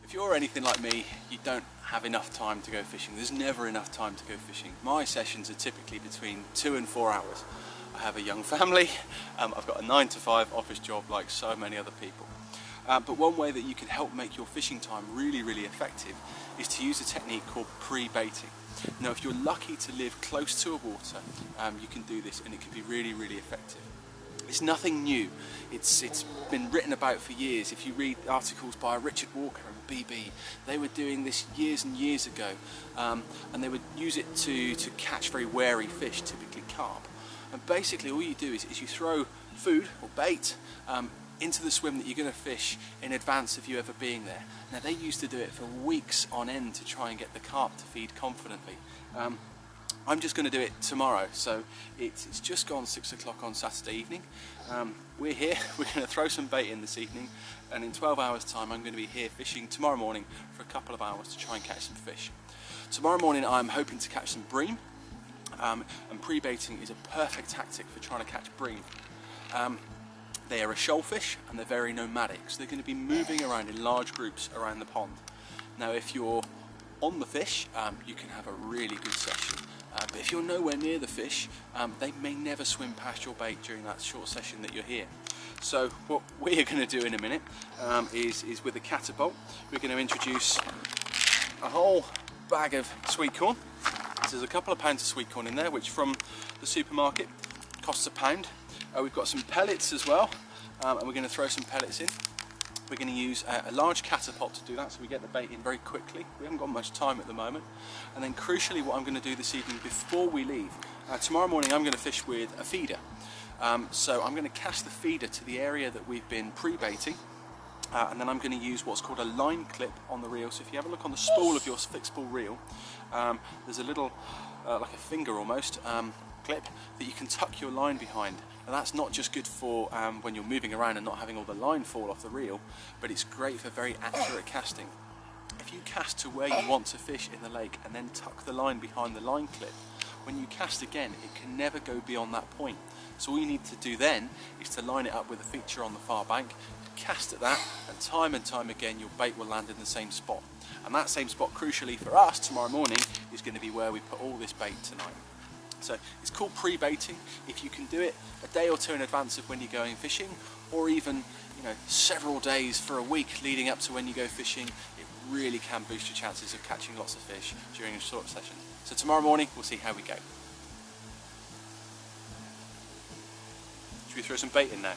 If you're anything like me, you don't have enough time to go fishing. There's never enough time to go fishing. My sessions are typically between 2 and 4 hours. I have a young family, I've got a 9 to 5 office job like so many other people. But one way that you can help make your fishing time really, really effective is to use a technique called pre-baiting. Now, if you're lucky to live close to a water, you can do this and it can be really, really effective. It's nothing new. It's been written about for years. If you read articles by Richard Walker and BB, they were doing this years and years ago, and they would use it to catch very wary fish, typically carp. And basically all you do is you throw food or bait into the swim that you're going to fish in advance of you ever being there. Now, they used to do it for weeks on end to try and get the carp to feed confidently. I'm just going to do it tomorrow, so it's just gone 6 o'clock on Saturday evening. We're here, we're going to throw some bait in this evening, and in 12 hours time I'm going to be here fishing tomorrow morning for a couple of hours to try and catch some fish. Tomorrow morning I'm hoping to catch some bream, and pre-baiting is a perfect tactic for trying to catch bream. They are a shoal fish and they're very nomadic, so they're going to be moving around in large groups around the pond. Now, if you're on the fish, you can have a really good session. But if you're nowhere near the fish, they may never swim past your bait during that short session that you're here. So what we're going to do in a minute is with a catapult, we're going to introduce a whole bag of sweetcorn. So there's a couple of pounds of sweetcorn in there, which from the supermarket costs £1. We've got some pellets as well, and we're going to throw some pellets in. We're going to use a large catapult to do that, so we get the bait in very quickly. We haven't got much time at the moment. And then crucially, what I'm going to do this evening before we leave, tomorrow morning I'm going to fish with a feeder. So I'm going to cast the feeder to the area that we've been pre-baiting, and then I'm going to use what's called a line clip on the reel. So if you have a look on the spool of your fixed spool reel, there's a little, like a finger almost, clip that you can tuck your line behind. Now, that's not just good for when you're moving around and not having all the line fall off the reel, but it's great for very accurate casting. If you cast to where you want to fish in the lake and then tuck the line behind the line clip, when you cast again, it can never go beyond that point. So all you need to do then is to line it up with a feature on the far bank, cast at that, and time again your bait will land in the same spot. And that same spot, crucially for us tomorrow morning, is going to be where we put all this bait tonight. So it's called pre-baiting. If you can do it a day or two in advance of when you're going fishing, or even several days for a week leading up to when you go fishing, it really can boost your chances of catching lots of fish during a short session. So tomorrow morning we'll see how we go. Should we throw some bait in now?